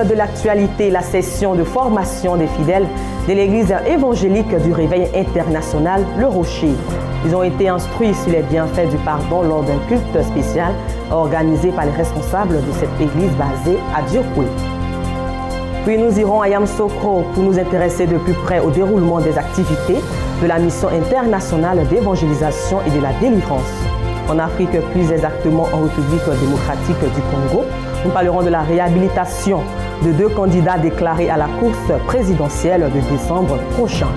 de l'actualité, la session de formation des fidèles de l'église évangélique du Réveil international, Le Rocher. Ils ont été instruits sur les bienfaits du pardon lors d'un culte spécial organisé par les responsables de cette église basée à Diokwe. Puis nous irons à Yamoussoukro pour nous intéresser de plus près au déroulement des activités de la mission internationale d'évangélisation et de la délivrance. En Afrique, plus exactement en République démocratique du Congo, nous parlerons de la réhabilitation de 2 candidats déclarés à la course présidentielle de décembre prochain.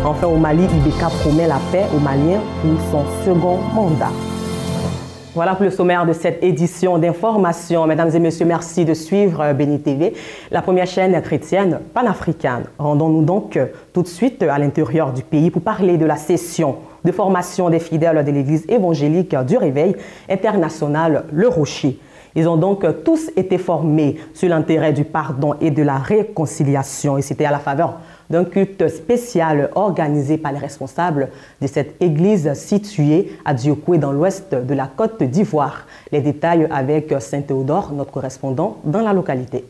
Enfin, au Mali, Ibeka promet la paix aux Maliens pour son second mandat. Voilà pour le sommaire de cette édition d'information. Mesdames et messieurs, merci de suivre Béni TV, la première chaîne chrétienne panafricaine. Rendons-nous donc tout de suite à l'intérieur du pays pour parler de la session de formation des fidèles de l'église évangélique du Réveil international, Le Rocher. Ils ont donc tous été formés sur l'intérêt du pardon et de la réconciliation. Et c'était à la faveur d'un culte spécial organisé par les responsables de cette église située à Diokwe dans l'ouest de la Côte d'Ivoire. Les détails avec Saint-Théodore, notre correspondant dans la localité.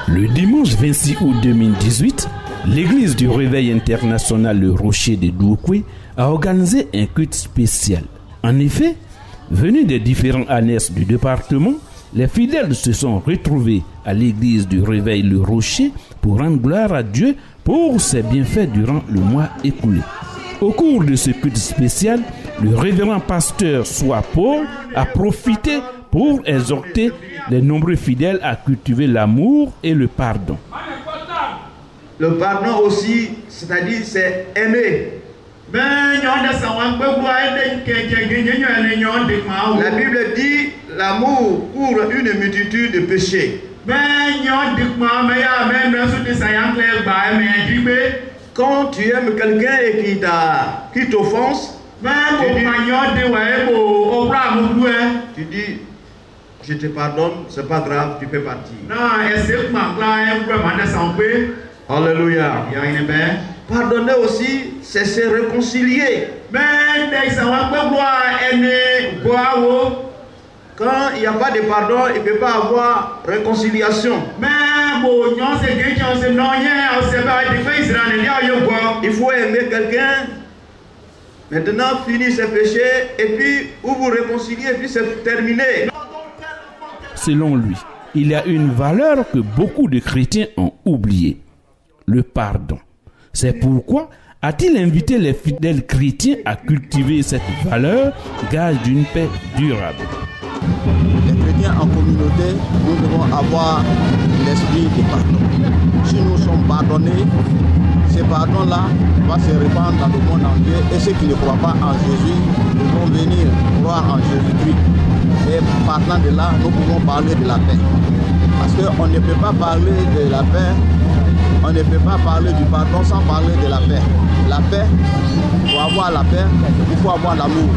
Le dimanche 26 août 2018, l'église du Réveil international Le Rocher de Diokwe a organisé un culte spécial. En effet, venus des différents annexes du département, les fidèles se sont retrouvés à l'église du Réveil Le Rocher pour rendre gloire à Dieu pour ses bienfaits durant le mois écoulé. Au cours de ce culte spécial, le révérend pasteur Soa Paul a profité pour exhorter les nombreux fidèles à cultiver l'amour et le pardon. Le pardon aussi, c'est-à-dire c'est aimer. La Bible dit l'amour couvre une multitude de péchés. Quand tu aimes quelqu'un et qui t'offense, tu dis je te pardonne, c'est pas grave, tu peux partir. Alléluia. Pardonner aussi, c'est se réconcilier. Quand il n'y a pas de pardon, il ne peut pas avoir réconciliation. Il faut aimer quelqu'un. Maintenant, finir ses péchés et puis vous vous réconciliez et puis c'est terminé. Selon lui, il y a une valeur que beaucoup de chrétiens ont oubliée. Le pardon. C'est pourquoi a-t-il invité les fidèles chrétiens à cultiver cette valeur, gage d'une paix durable. Les chrétiens en communauté, nous devons avoir l'esprit de pardon. Si nous sommes pardonnés, ce pardon-là va se répandre dans le monde entier et ceux qui ne croient pas en Jésus devront venir croire en Jésus-Christ. Et partant de là, nous pouvons parler de la paix. Parce qu'on ne peut pas parler de la paix, on ne peut pas parler du pardon sans parler de la paix. La paix, pour avoir la paix, il faut avoir l'amour.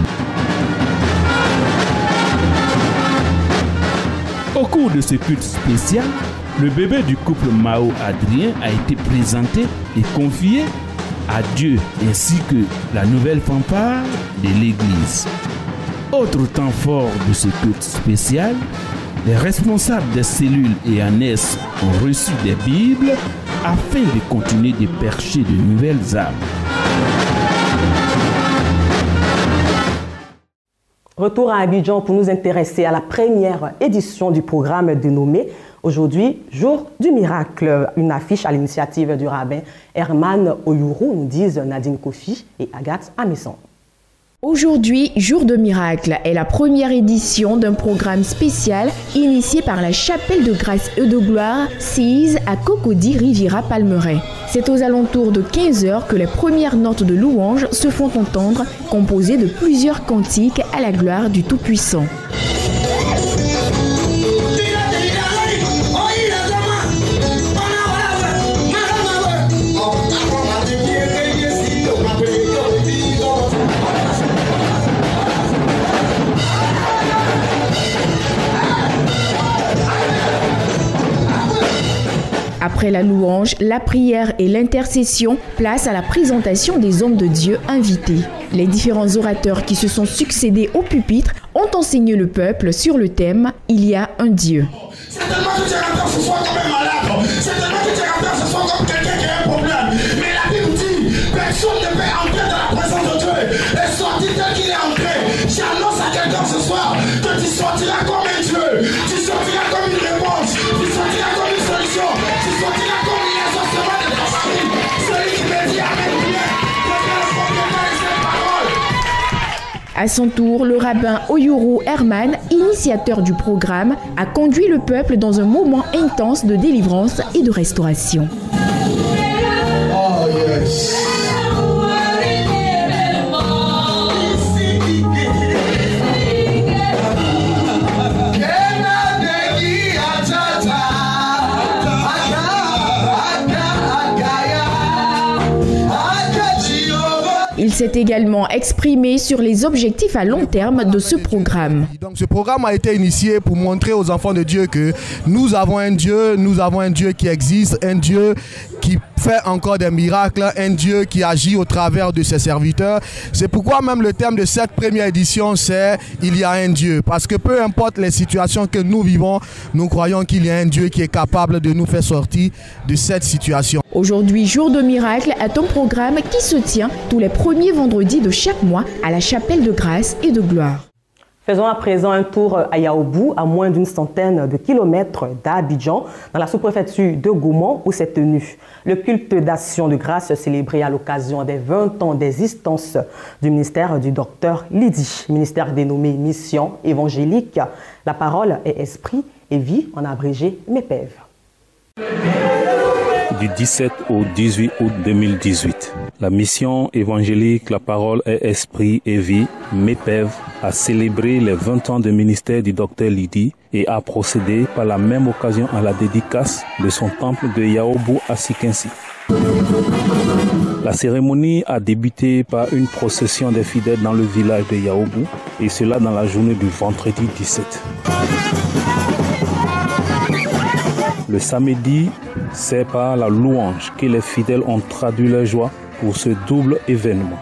Au cours de ce culte spécial, le bébé du couple Mao Adrien a été présenté et confié à Dieu ainsi que la nouvelle fanfare de l'église. Autre temps fort de ce culte spécial, les responsables des cellules et annexes ont reçu des Bibles afin de continuer de percher de nouvelles âmes. Retour à Abidjan pour nous intéresser à la première édition du programme dénommé aujourd'hui Jour du miracle, une affiche à l'initiative du rabbin Herman Oyuru, nous disent Nadine Kofi et Agathe Amesson. Aujourd'hui, Jour de miracle est la première édition d'un programme spécial initié par la Chapelle de Grâce et de Gloire CIS à Cocody Riviera Palmeraie. C'est aux alentours de 15h que les premières notes de louange se font entendre, composées de plusieurs cantiques à la gloire du Tout-Puissant. Après la louange, la prière et l'intercession, place à la présentation des hommes de Dieu invités. Les différents orateurs qui se sont succédés au pupitre ont enseigné le peuple sur le thème « Il y a un Dieu ». C'est tellement que tu es rentré ce soir comme un malade. C'est tellement que tu es rentré ce soir comme quelqu'un qui a un problème. Mais la Bible dit, personne ne peut entrer dans la présence de Dieu et sortir tel qu'il est entré. J'annonce à quelqu'un ce soir que tu sortiras comme un Dieu. Tu sortiras comme une réponse. Tu sortiras comme une solution. Tu sortiras comme une exaucement de ta famille. Celui qui me dit Amen bien, devient le propriétaire de cette parole. À son tour, le rabbin Oyuru Herman, initiateur du programme, a conduit le peuple dans un moment intense de délivrance et de restauration. Oh yes. Il s'est également exprimé sur les objectifs à long terme de ce programme. Donc, ce programme a été initié pour montrer aux enfants de Dieu que nous avons un Dieu qui existe, un Dieu qui fait encore des miracles, un Dieu qui agit au travers de ses serviteurs. C'est pourquoi même le thème de cette première édition, c'est « Il y a un Dieu ». Parce que peu importe les situations que nous vivons, nous croyons qu'il y a un Dieu qui est capable de nous faire sortir de cette situation. Aujourd'hui, Jour de miracle est un programme qui se tient tous les premiers vendredis de chaque mois à la chapelle de grâce et de gloire. Faisons à présent un tour à Yaoubou, à moins d'une centaine de kilomètres d'Abidjan, dans la sous-préfecture de Gaumont, où s'est tenu le culte d'action de grâce célébré à l'occasion des 20 ans d'existence du ministère du docteur Lydie, ministère dénommé Mission évangélique. La parole est esprit et vie, en abrégé MEPEV. Du 17 au 18 août 2018, la mission évangélique La Parole est Esprit et Vie, MEPEV, a célébré les 20 ans de ministère du docteur Lydie et a procédé par la même occasion à la dédicace de son temple de Yaoubou à Sikinsi. La cérémonie a débuté par une procession des fidèles dans le village de Yaoubou, et cela dans la journée du vendredi 17. Le samedi, c'est par la louange que les fidèles ont traduit leur joie pour ce double événement.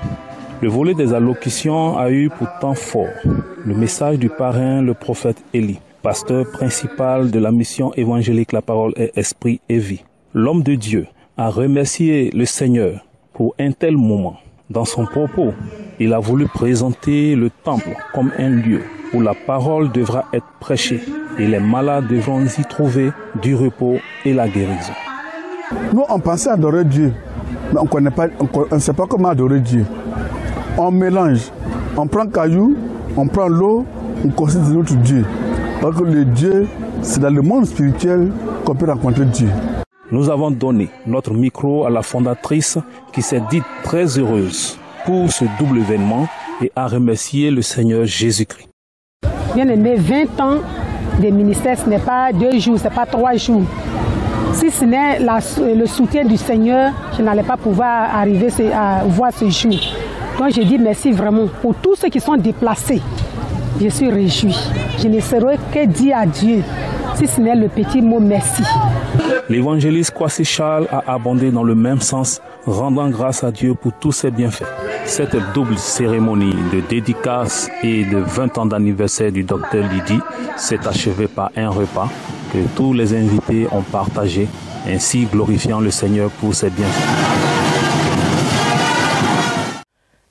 Le volet des allocutions a eu pour temps fort le message du parrain, le prophète Élie, pasteur principal de la mission évangélique La Parole est Esprit et Vie. L'homme de Dieu a remercié le Seigneur pour un tel moment. Dans son propos, il a voulu présenter le temple comme un lieu où la parole devra être prêchée et les malades devront y trouver du repos et la guérison. Nous, on pensait adorer Dieu, mais on ne sait pas comment adorer Dieu. On mélange, on prend caillou, on prend l'eau, on considère notre Dieu. Parce que le Dieu, c'est dans le monde spirituel qu'on peut rencontrer Dieu. Nous avons donné notre micro à la fondatrice qui s'est dite très heureuse pour ce double événement et a remercié le Seigneur Jésus-Christ. Bien aimé, 20 ans de ministère, ce n'est pas 2 jours, ce n'est pas 3 jours. Si ce n'est le soutien du Seigneur, je n'allais pas pouvoir arriver à voir ce jour. Donc je dis merci vraiment pour tous ceux qui sont déplacés. Je suis réjoui. Je ne saurais que dire à Dieu, si ce n'est le petit mot merci. L'évangéliste Kwasi Charles a abondé dans le même sens, rendant grâce à Dieu pour tous ses bienfaits. Cette double cérémonie de dédicace et de 20 ans d'anniversaire du docteur Lydie s'est achevée par un repas que tous les invités ont partagé, ainsi glorifiant le Seigneur pour ses bienfaits.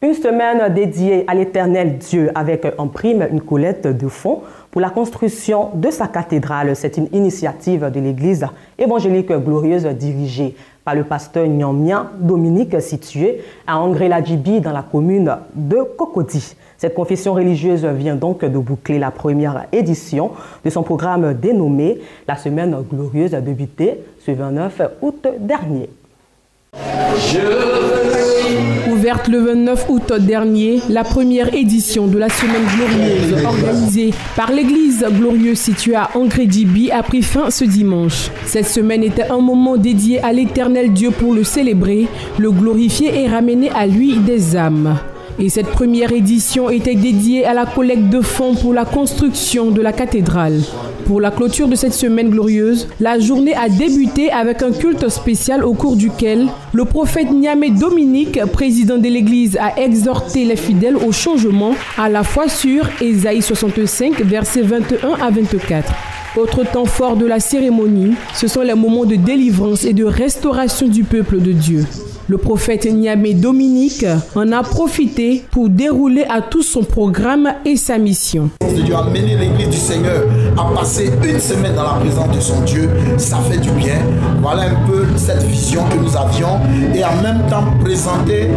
Une semaine dédiée à l'Éternel Dieu avec en prime une collecte de fonds pour la construction de sa cathédrale. C'est une initiative de l'Église évangélique glorieuse dirigée par le pasteur Nyamia Dominique, situé à Angré-Ladjibi dans la commune de Cocody. Cette confession religieuse vient donc de boucler la première édition de son programme dénommé La Semaine Glorieuse, débutée ce 29 août dernier. Ouverte le 29 août dernier, la première édition de la Semaine Glorieuse organisée par l'Église Glorieuse située à Angré-Ladjibi a pris fin ce dimanche. Cette semaine était un moment dédié à l'Éternel Dieu pour le célébrer, le glorifier et ramener à lui des âmes. Et cette première édition était dédiée à la collecte de fonds pour la construction de la cathédrale. Pour la clôture de cette semaine glorieuse, la journée a débuté avec un culte spécial au cours duquel le prophète Niamey Dominique, président de l'Église, a exhorté les fidèles au changement, à la fois sur Ésaïe 65, versets 21 à 24. Autre temps fort de la cérémonie, ce sont les moments de délivrance et de restauration du peuple de Dieu. Le prophète Niamey Dominique en a profité pour dérouler à tout son programme et sa mission. Dieu a mené l'église du Seigneur à passer une semaine dans la présence de son Dieu, ça fait du bien. Voilà un peu cette vision que nous avions et en même temps présenter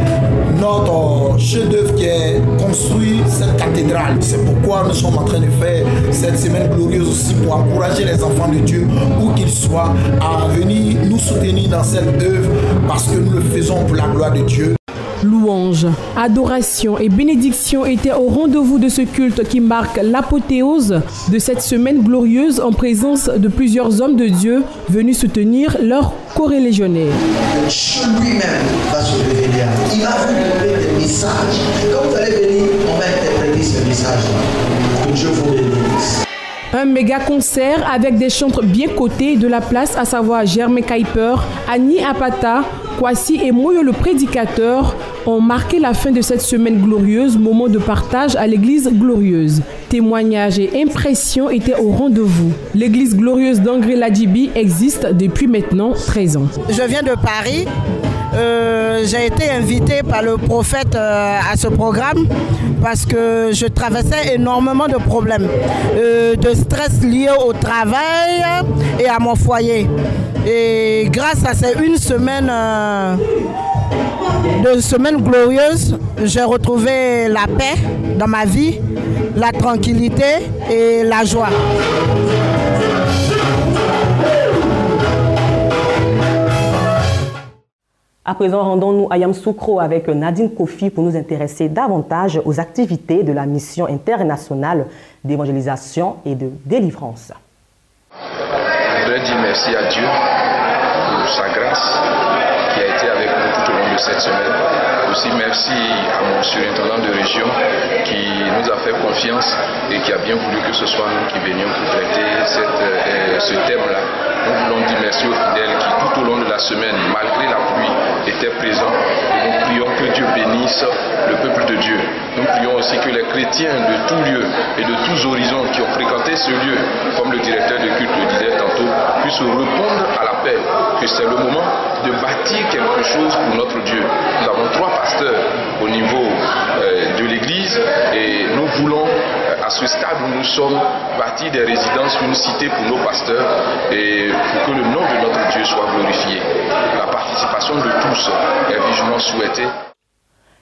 notre chef-d'œuvre qui est construit cette cathédrale. C'est pourquoi nous sommes en train de faire cette semaine glorieuse aussi pour encourager les enfants de Dieu, où qu'ils soient, à venir nous soutenir dans cette œuvre parce que nous le faisons pour la gloire de Dieu. Louange, adoration et bénédiction étaient au rendez-vous de ce culte qui marque l'apothéose de cette semaine glorieuse en présence de plusieurs hommes de Dieu venus soutenir leurs corélégionnaires. Dieu lui-même va se révéler à nous. Il va vous donner des messages. Quand vous allez venir, on va interpréter ce message. Que Dieu vous bénisse. Un méga concert avec des chantres bien cotés de la place, à savoir Germain Kuiper, Annie Apata, Kwasi et Moyo le prédicateur, ont marqué la fin de cette semaine glorieuse, moment de partage à l'église glorieuse. Témoignages et impressions étaient au rendez-vous. L'église glorieuse d'Angré-Ladibi existe depuis maintenant 13 ans. Je viens de Paris. J'ai été invitée par le prophète à ce programme parce que je traversais énormément de problèmes, de stress lié au travail et à mon foyer. Et grâce à ces une semaine de semaine glorieuse, j'ai retrouvé la paix dans ma vie, la tranquillité et la joie. À présent, rendons-nous à Yamoussoukro avec Nadine Kofi pour nous intéresser davantage aux activités de la mission internationale d'évangélisation et de délivrance. Je voudrais dire merci à Dieu pour sa grâce qui a été avec nous tout au long de cette semaine. Aussi merci à mon surintendant de région qui nous a fait confiance et qui a bien voulu que ce soit nous qui venions pour traiter ce thème-là. Nous voulons dire merci aux fidèles qui tout au long de la semaine, malgré la pluie, étaient présents. Et nous prions que Dieu bénisse le peuple de Dieu. Nous prions aussi que les chrétiens de tous lieux et de tous horizons qui ont fréquenté ce lieu, comme le directeur de culte le disait tantôt, puissent répondre à l'appel, que c'est le moment de bâtir quelque chose pour notre Dieu. Nous avons 3 pasteurs au niveau de l'église et nous voulons, à ce stade où nous sommes, bâtir des résidences, une cité pour nos pasteurs et pour que le nom de notre Dieu soit glorifié. La participation de tous est vivement souhaitée.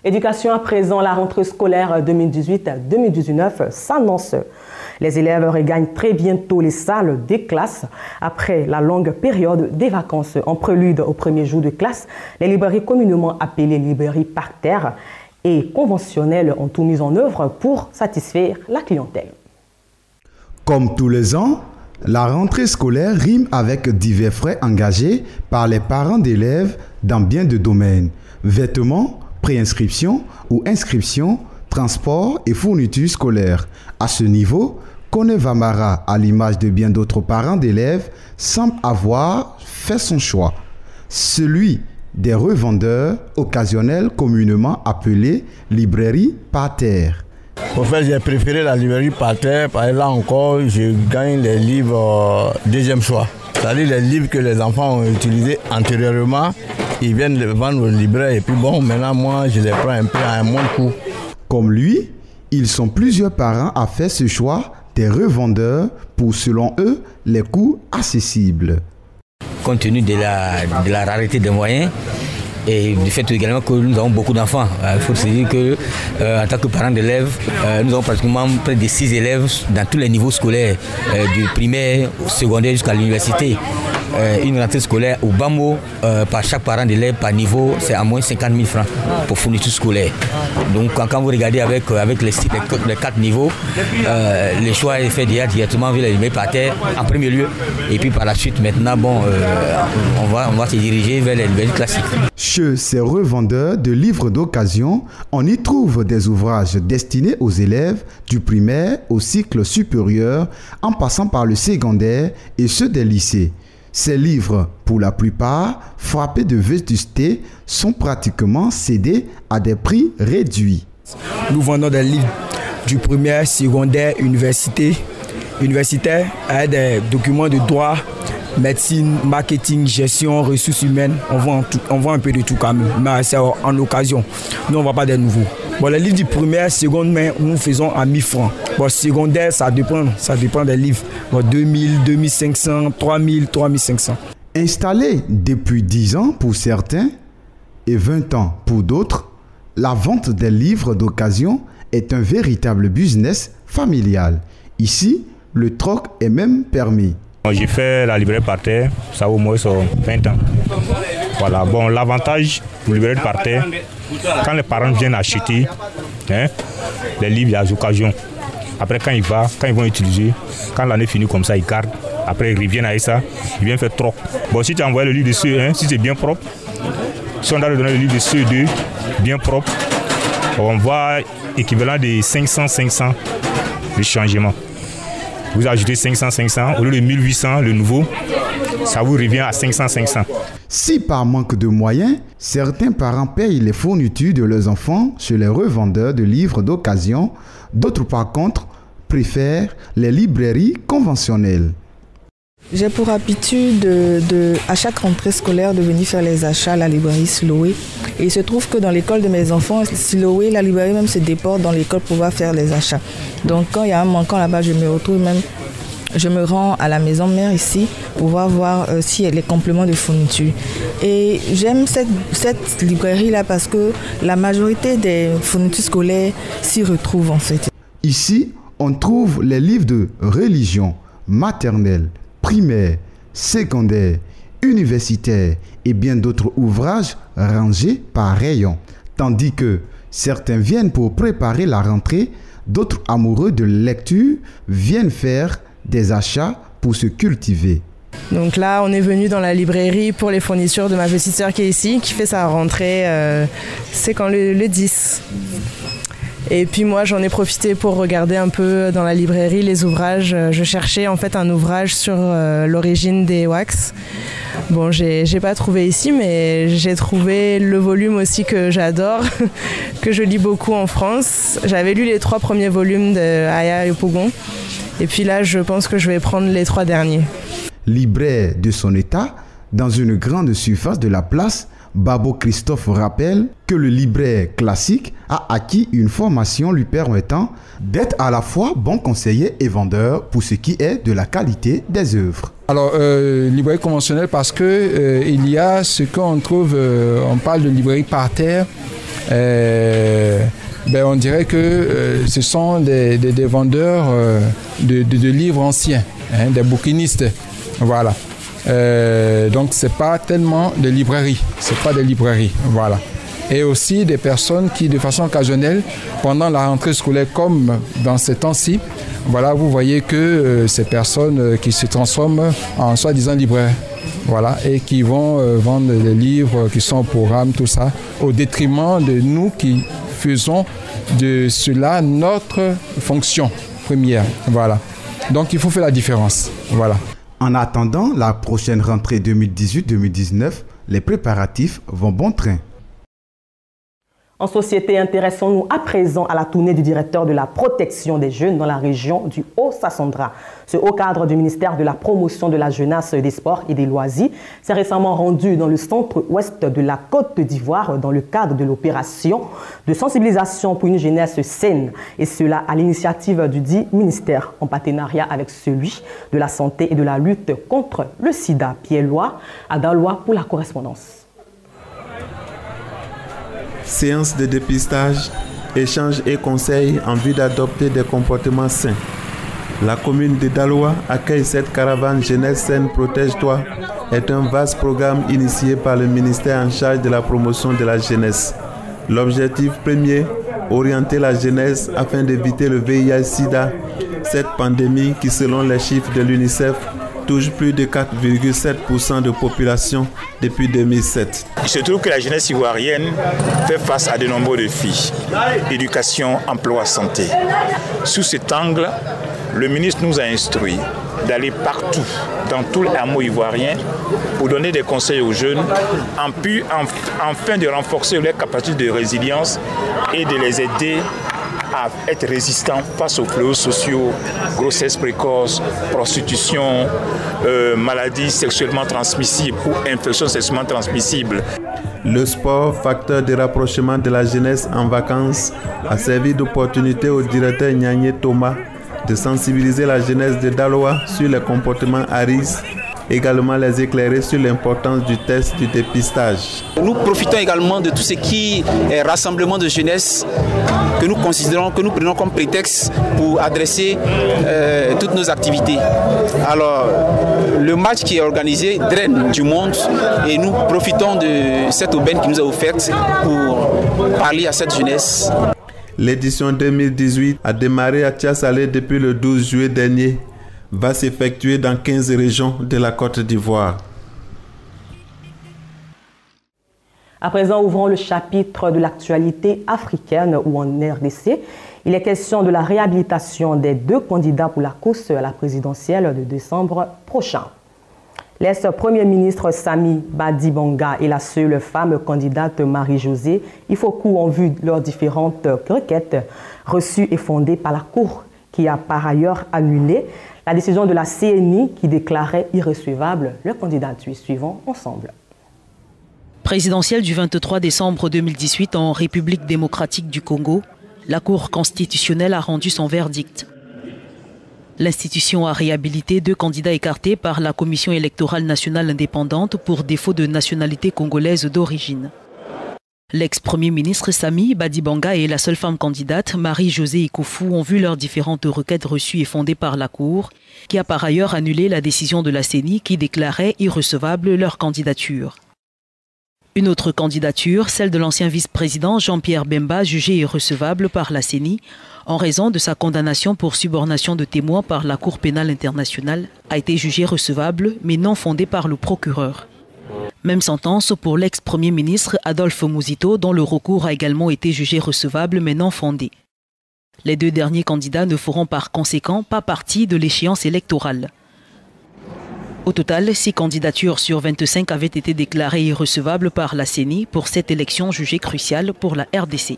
Éducation à présent, la rentrée scolaire 2018-2019 s'annonce. Les élèves regagnent très bientôt les salles des classes après la longue période des vacances. En prélude au premier jour de classe, les librairies communément appelées librairies parterres et conventionnelles ont tout mis en œuvre pour satisfaire la clientèle. Comme tous les ans, la rentrée scolaire rime avec divers frais engagés par les parents d'élèves dans bien de domaines. Vêtements, préinscription ou inscription, transport et fournitures scolaires. À ce niveau, Kone Vamara, à l'image de bien d'autres parents d'élèves, semble avoir fait son choix. Celui des revendeurs occasionnels communément appelés librairies parterres. En fait, j'ai préféré la librairie parterre parce que là encore, je gagne les livres deuxième choix. C'est-à-dire les livres que les enfants ont utilisés antérieurement, ils viennent les vendre au libraire et puis bon, maintenant moi, je les prends un peu à un bon coût. Comme lui, ils sont plusieurs parents à faire ce choix des revendeurs pour, selon eux, les coûts accessibles. Compte tenu de la rareté des moyens et du fait également que nous avons beaucoup d'enfants. Il faut se dire qu'en tant que parents d'élèves, nous avons pratiquement près de 6 élèves dans tous les niveaux scolaires, du primaire au secondaire jusqu'à l'université. une rentrée scolaire au bas mot par chaque parent d'élève par niveau, c'est à moins 50 000 francs pour fourniture scolaire. Donc quand vous regardez avec les 4 niveaux, le choix est fait directement vers les librairies parterres en premier lieu. Et puis par la suite, maintenant, on va se diriger vers les librairies classiques. Chez ces revendeurs de livres d'occasion, on y trouve des ouvrages destinés aux élèves du primaire au cycle supérieur, en passant par le secondaire et ceux des lycées. Ces livres, pour la plupart, frappés de vétusté, sont pratiquement cédés à des prix réduits. Nous vendons des livres du primaire, secondaire, universitaire, avec des documents de droit, médecine, marketing, gestion, ressources humaines. On vend un peu de tout quand même, mais c'est en occasion. Nous, on ne vend pas des nouveaux. Les livres du primaire, seconde main, nous faisons à 1000 francs. Secondaire, ça dépend des livres. 2000, 2500, 3000, 3500. Installé depuis 10 ans pour certains et 20 ans pour d'autres, la vente des livres d'occasion est un véritable business familial. Ici, le troc est même permis. J'ai fait la librairie par terre, ça au moins 20 ans. Voilà, l'avantage pour la librairie par terre, quand les parents viennent acheter les livres, il y a des occasions. Après, quand ils vont utiliser, quand l'année finit comme ça, ils gardent. Après, ils reviennent avec ça, ils viennent faire troc. Si tu envoies le livre de CE1, si c'est bien propre, si on doit donner le livre de CE2, bien propre, on voit équivalent de 500 de changement. Vous ajoutez 500, au lieu de 1800, le nouveau, ça vous revient à 500. Si par manque de moyens, certains parents payent les fournitures de leurs enfants chez les revendeurs de livres d'occasion, d'autres par contre préfèrent les librairies conventionnelles. J'ai pour habitude à chaque rentrée scolaire de venir faire les achats à la librairie Siloé. Et il se trouve que dans l'école de mes enfants, Siloé, la librairie même se déporte dans l'école pour pouvoir faire les achats. Donc quand il y a un manquant là-bas, je me rends à la maison mère ici pour voir s'il y a les compléments de fourniture. Et j'aime cette librairie-là parce que la majorité des fournitures scolaires s'y retrouvent en fait. Ici, on trouve les livres de religion, maternelle, primaire, secondaire, universitaire et bien d'autres ouvrages rangés par rayon. Tandis que certains viennent pour préparer la rentrée, d'autres amoureux de lecture viennent faire des achats pour se cultiver. Donc là, on est venu dans la librairie pour les fournitures de ma petite sœur qui est ici, qui fait sa rentrée, c'est quand le 10. Et puis moi, j'en ai profité pour regarder un peu dans la librairie les ouvrages. Je cherchais en fait un ouvrage sur l'origine des wax. Bon, j'ai pas trouvé ici, mais j'ai trouvé le volume aussi que j'adore, que je lis beaucoup en France. J'avais lu les 3 premiers volumes de Aya Yopougon. Et puis là, je pense que je vais prendre les 3 derniers. Libraire de son état, dans une grande surface de la place, Babo Christophe rappelle que le libraire classique a acquis une formation lui permettant d'être à la fois bon conseiller et vendeur pour ce qui est de la qualité des œuvres. Alors, librairie conventionnelle parce que il y a ce qu'on trouve, on parle de librairie par terre, on dirait que ce sont des vendeurs de livres anciens, des bouquinistes, voilà. Donc c'est pas tellement des librairies, voilà. Et aussi des personnes qui, de façon occasionnelle, pendant la rentrée scolaire, comme dans ces temps-ci, voilà, vous voyez que ces personnes qui se transforment en soi-disant libraires, voilà, et qui vont vendre des livres qui sont au programme, tout ça, au détriment de nous qui faisons de cela notre fonction première, voilà. Donc il faut faire la différence, voilà. En attendant la prochaine rentrée 2018-2019, les préparatifs vont bon train. En société, intéressons-nous à présent à la tournée du directeur de la protection des jeunes dans la région du Haut-Sassandra. Ce haut cadre du ministère de la promotion de la jeunesse, des sports et des loisirs s'est récemment rendu dans le centre-ouest de la Côte d'Ivoire dans le cadre de l'opération de sensibilisation pour une jeunesse saine. Et cela à l'initiative du dit ministère en partenariat avec celui de la santé et de la lutte contre le sida. Pierre-Lois à Dalois pour la correspondance. Séance de dépistage, échanges et conseils en vue d'adopter des comportements sains. La commune de Daloa accueille cette caravane Jeunesse Saine Protège-toi. C'est un vaste programme initié par le ministère en charge de la promotion de la jeunesse. L'objectif premier, orienter la jeunesse afin d'éviter le VIH-Sida. Cette pandémie qui, selon les chiffres de l'UNICEF, touche plus de 4,7% de population depuis 2007. Il se trouve que la jeunesse ivoirienne fait face à de nombreux défis. Éducation, emploi, santé. Sous cet angle, le ministre nous a instruit d'aller partout, dans tout le hameau ivoirien, pour donner des conseils aux jeunes, afin de renforcer leurs capacités de résilience et de les aider à être résistants face aux fléaux sociaux, grossesse précoce, prostitution, maladies sexuellement transmissibles ou infections sexuellement transmissibles. Le sport, facteur de rapprochement de la jeunesse en vacances, a servi d'opportunité au directeur Nyanye Thomas de sensibiliser la jeunesse de Daloa sur les comportements à risque, également les éclairer sur l'importance du test du dépistage. Nous profitons également de tout ce qui est rassemblement de jeunesse que nous considérons, que nous prenons comme prétexte pour adresser toutes nos activités. Alors, le match qui est organisé draine du monde et nous profitons de cette aubaine qui nous a offerte pour parler à cette jeunesse. L'édition 2018 a démarré à Tiasalé depuis le 12 juillet dernier. Va s'effectuer dans 15 régions de la Côte d'Ivoire. À présent, ouvrons le chapitre de l'actualité africaine ou en RDC. Il est question de la réhabilitation des 2 candidats pour la course à la présidentielle de décembre prochain. L'ex-premier ministre Sami Badibanga et la seule femme candidate Marie-Josée Ifoku ont vu leurs différentes requêtes reçues et fondées par la Cour, qui a par ailleurs annulé la décision de la CNI qui déclarait irrecevable leur candidature. Suivons ensemble. Présidentielle du 23 décembre 2018 en République démocratique du Congo, la Cour constitutionnelle a rendu son verdict. L'institution a réhabilité 2 candidats écartés par la Commission électorale nationale indépendante pour défaut de nationalité congolaise d'origine. L'ex-premier ministre Sami Badibanga et la seule femme candidate, Marie-Josée Ikofu, ont vu leurs différentes requêtes reçues et fondées par la Cour, qui a par ailleurs annulé la décision de la CENI qui déclarait irrecevable leur candidature. Une autre candidature, celle de l'ancien vice-président Jean-Pierre Bemba, jugée irrecevable par la CENI en raison de sa condamnation pour subornation de témoins par la Cour pénale internationale, a été jugée recevable mais non fondée par le procureur. Même sentence pour l'ex-premier ministre Adolphe Mouzito, dont le recours a également été jugé recevable mais non fondé. Les 2 derniers candidats ne feront par conséquent pas partie de l'échéance électorale. Au total, 6 candidatures sur 25 avaient été déclarées irrecevables par la CENI pour cette élection jugée cruciale pour la RDC.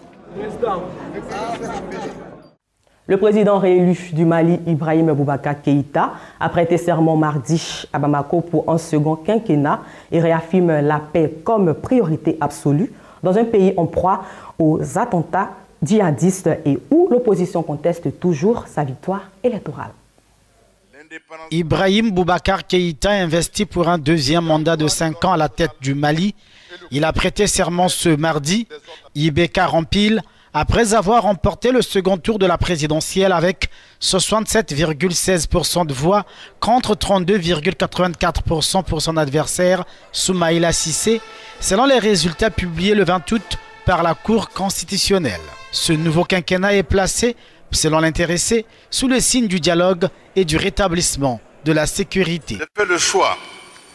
Le président réélu du Mali, Ibrahim Boubacar Keïta, a prêté serment mardi à Bamako pour un second quinquennat et réaffirme la paix comme priorité absolue dans un pays en proie aux attentats djihadistes et où l'opposition conteste toujours sa victoire électorale. Ibrahim Boubacar Keïta investi pour un 2e mandat de 5 ans à la tête du Mali. Il a prêté serment ce mardi. Ibeka Rampil, après avoir remporté le second tour de la présidentielle avec 67,16% de voix contre 32,84% pour son adversaire Soumaïla Cissé, selon les résultats publiés le 20 août par la Cour constitutionnelle. Ce nouveau quinquennat est placé, selon l'intéressé, sous le signe du dialogue et du rétablissement de la sécurité. J'ai fait le choix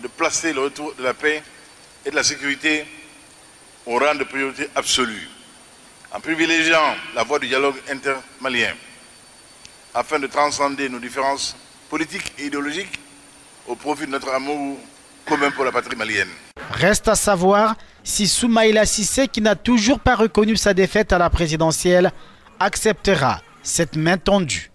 de placer le retour de la paix et de la sécurité au rang de priorité absolue, en privilégiant la voie du dialogue intermalien, afin de transcender nos différences politiques et idéologiques au profit de notre amour commun pour la patrie malienne. Reste à savoir si Soumaïla Cissé, qui n'a toujours pas reconnu sa défaite à la présidentielle, acceptera cette main tendue.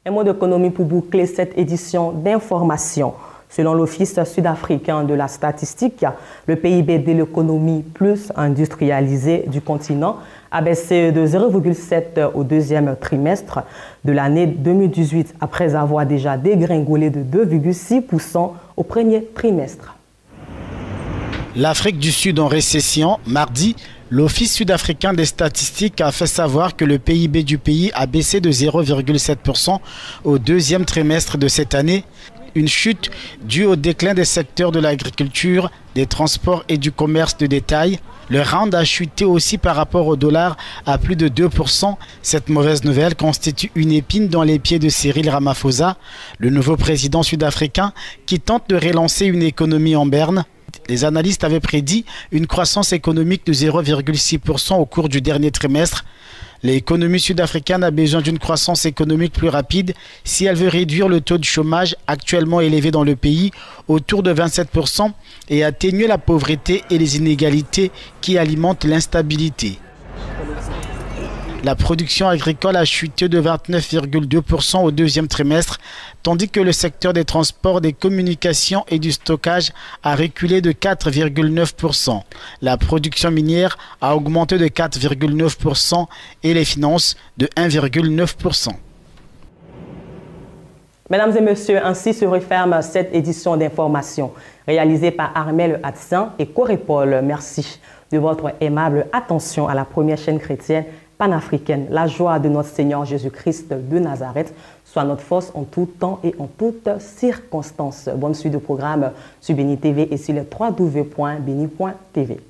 Un mot d'économie pour boucler cette édition d'information. Selon l'Office sud-africain de la statistique, le PIB de l'économie plus industrialisée du continent a baissé de 0,7 au 2e trimestre de l'année 2018, après avoir déjà dégringolé de 2,6% au premier trimestre. L'Afrique du Sud en récession, mardi, L'Office sud-africain des statistiques a fait savoir que le PIB du pays a baissé de 0,7% au deuxième trimestre de cette année. Une chute due au déclin des secteurs de l'agriculture, des transports et du commerce de détail. Le rand a chuté aussi par rapport au dollar à plus de 2%. Cette mauvaise nouvelle constitue une épine dans les pieds de Cyril Ramaphosa, le nouveau président sud-africain qui tente de relancer une économie en berne. Les analystes avaient prédit une croissance économique de 0,6% au cours du dernier trimestre. L'économie sud-africaine a besoin d'une croissance économique plus rapide si elle veut réduire le taux de chômage actuellement élevé dans le pays autour de 27% et atténuer la pauvreté et les inégalités qui alimentent l'instabilité. La production agricole a chuté de 29,2% au deuxième trimestre, tandis que le secteur des transports, des communications et du stockage a reculé de 4,9%. La production minière a augmenté de 4,9% et les finances de 1,9%. Mesdames et messieurs, ainsi se referme cette édition d'information réalisée par Armel Hadsan et Corépol. Merci de votre aimable attention à la première chaîne chrétienne panafricaine. La joie de notre Seigneur Jésus-Christ de Nazareth soit notre force en tout temps et en toutes circonstances. Bonne suite de programme sur Béni TV et sur le www.beni.tv.